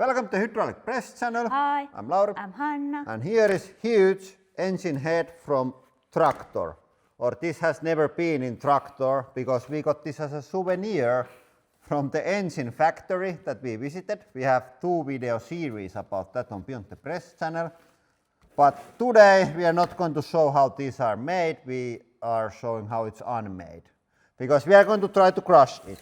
Welcome to Hydraulic Press channel. Hi. I'm Lauri. I'm Hanna. And here is huge engine head from tractor. Or this has never been in tractor because we got this as a souvenir from the engine factory that we visited. We have 2 video series about that on Beyond the Press channel. But today we are not going to show how these are made. We are showing how it's unmade. Because we are going to try to crush it.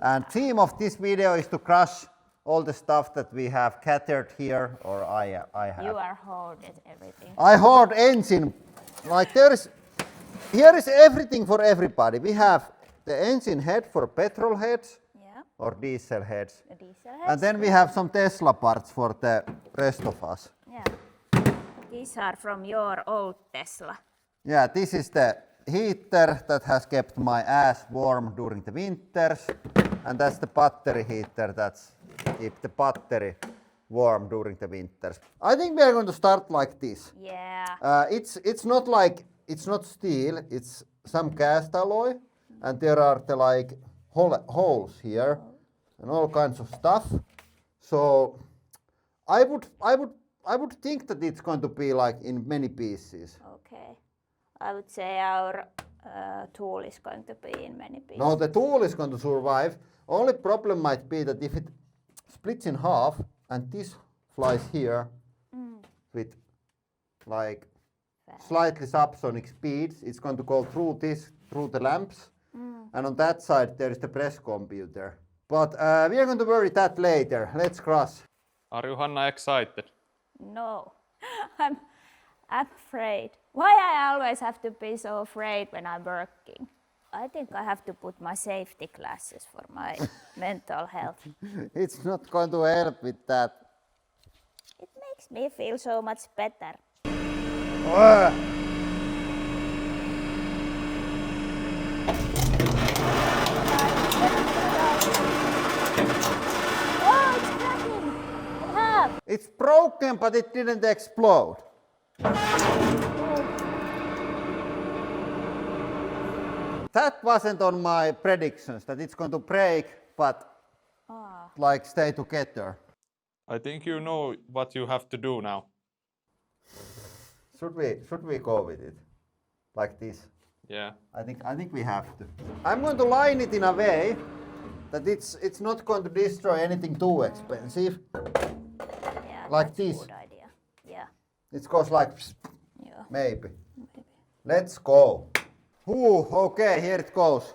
And theme of this video is to crush all the stuff that we have gathered here, or I have. You are hoarded everything. I hoard engine. Like here is everything for everybody. We have the engine head for petrol heads, Yeah. or diesel heads. The diesel And heads. then we have some Tesla parts for the rest of us. Yeah. These are from your old Tesla. Yeah, this is the heater that has kept my ass warm during the winters. And that's the battery heater that's keep the battery warm during the winters. I think we are going to start like this. Yeah. It's not steel, it's some cast alloy, and there are the like holes here and all kinds of stuff. So I would think that it's going to be like in many pieces. Okay. I would say our tool is going to be in many pieces. No, the tool is going to survive. Only problem might be that if it splits in half and this flies here with like slightly subsonic speeds, it's going to go through the lamps, and on that side there is the press computer. But we are going to worry that later. Let's crush. Are you, Hanna, excited? No. I'm afraid. Why I always have to be so afraid when I'm working? I think I have to put my safety glasses for my mental health. It's not going to help with that. It makes me feel so much better. Oh, it's cracking in half. It's broken, but it didn't explode. That wasn't on my predictions, that it's going to break, but like stay together. I think you know what you have to do now. Should we go with it? Like this? Yeah. I think we have to. I'm going to line it in a way that it's not going to destroy anything too expensive. Yeah, Like that's this. a good idea. Yeah. It goes like Yeah. maybe. Let's go. Okay, here it goes.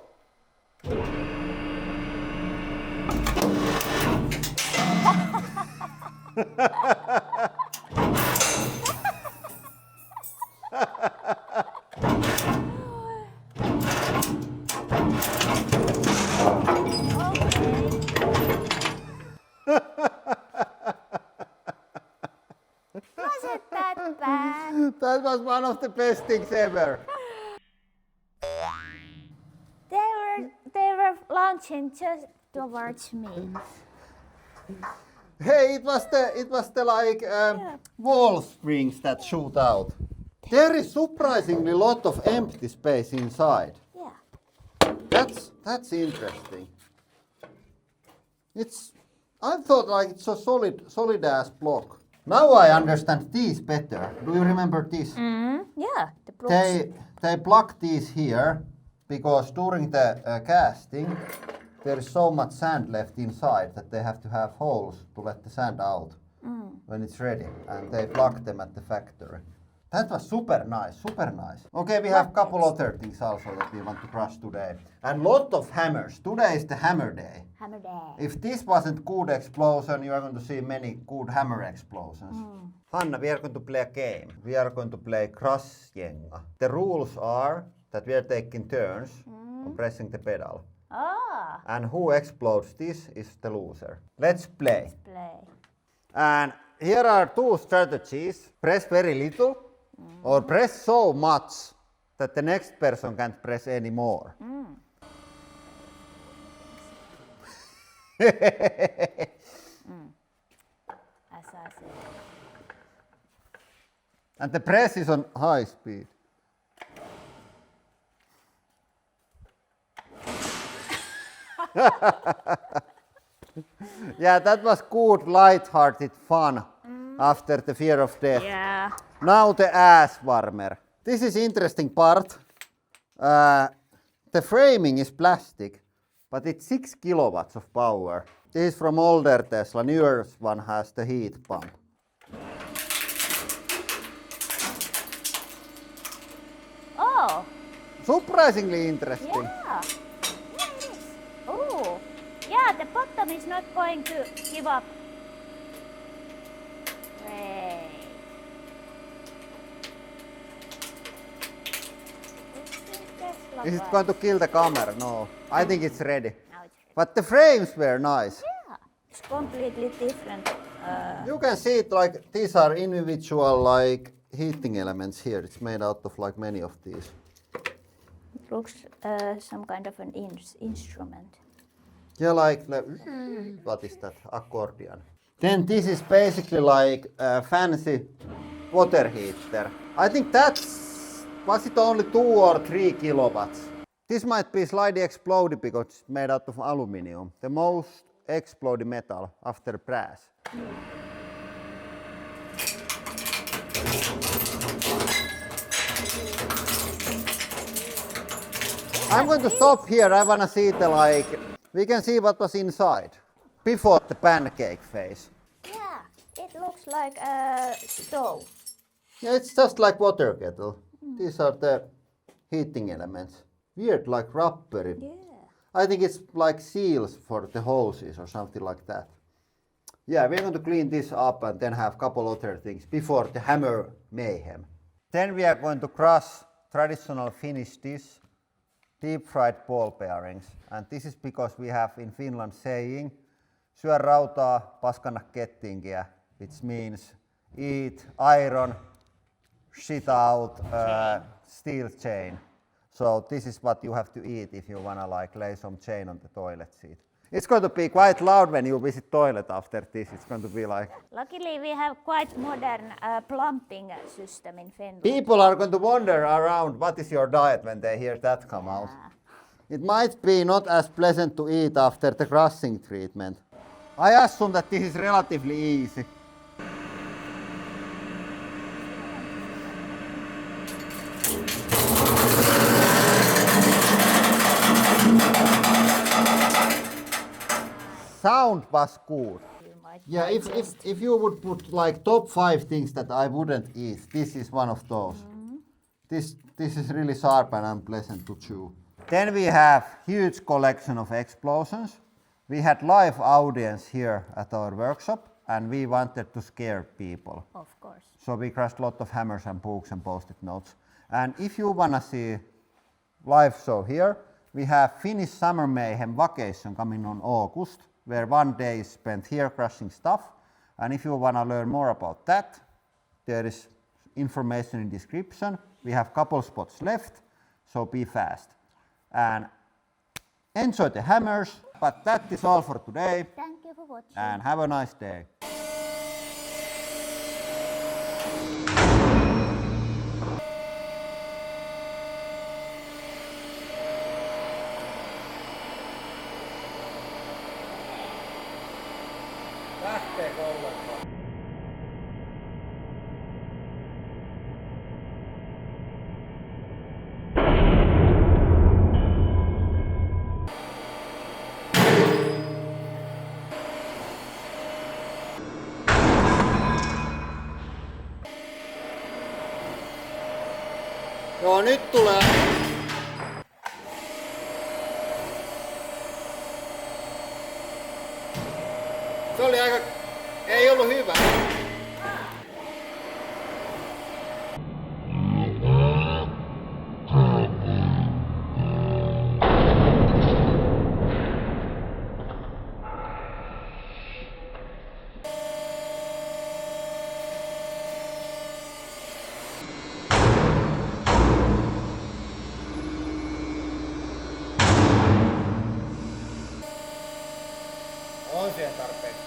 Wasn't that bad? That was one of the best things ever. They were launching just towards me. Hey, it was the like wall springs that shoot out. There is surprisingly lot of empty space inside. Yeah. That's interesting. I thought like it's a solid ass block. Now I understand these better. Do you remember this? Yeah. The blocks. They plug these here because during the casting there is so much sand left inside that they have to have holes to let the sand out when it's ready, and they plug them at the factory. That was super nice, super nice. Okay, we have a couple other things also that we want to crush today. And lot of hammers. Today is the hammer day. Hammer day. If this wasn't good explosion, you are going to see many good hammer explosions. Hanna, we are going to play a game. We are going to play Crush-jenga. The rules are that we are taking turns on pressing the pedal. Ah. And who explodes this is the loser. Let's play. Play. And here are 2 strategies. Press very little or press so much that the next person can't press any more. As I said. And the press is on high speed. Yeah, that was good, light-hearted fun after the fear of death. Yeah. Now the ass warmer. This is interesting part. The framing is plastic, but it's 6 kilowatts of power. This is from older Tesla. Newer one has the heat pump. Oh, Surprisingly interesting. yeah. Yeah, it is. Oh, yeah, the bottom is not going to give up. Great. Is it going to kill the camera? No. I think it's ready. Now it's ready. But the frames were nice. Yeah, it's completely different. You can see it like these are individual like heating elements here. It's made out of like many of these. It looks some kind of an instrument. Yeah, like what is that? Accordion. Then this is basically like a fancy water heater. I think was it only 2 or 3 kilowatts? This might be slightly exploded because it's made out of aluminum. The most exploded metal after brass. I'm going to stop here. I wanna see the we can see what was inside before the pancake phase. Yeah, it looks like a stove. Yeah, it's just like water kettle. These are the heating elements. Weird, like rubbery. Yeah. I think it's like seals for the hoses or something like that. Yeah, we're going to clean this up and then have a couple other things before the hammer mayhem. Then we are going to crush traditional Finnish dish, deep fried ball bearings. And this is because we have in Finland saying, syö rautaa, paskana kettinkiä, which means eat iron, shit out steel chain. So this is what you have to eat if you wanna like lay some chain on the toilet seat. It's going to be quite loud when you visit toilet after this. It's going to be like... Luckily we have quite modern plumbing system in Finland. People are going to wander around what is your diet when they hear that come out. It might be not as pleasant to eat after the crushing treatment. I assume that this is relatively easy. Sound was good. Yeah, if you would put like top 5 things that I wouldn't eat, this is one of those. This is really sharp and unpleasant to chew. Then we have huge collection of explosions. We had live audience here at our workshop and we wanted to scare people. Of course. So we crashed a lot of hammers and books and post-it notes. And if you wanna see live show here, we have Finnish Summer Mayhem Vacation coming on August, where 1 day is spent here crushing stuff. And if you wanna learn more about that, there is information in description. We have couple spots left, so be fast. And enjoy the hammers, but that is all for today. Thank you for watching. And have a nice day. Lähteekö ollenkaan? Joo, nyt tulee. Se oli aika... Ei ollut hyvä. On siihen tarpeeksi.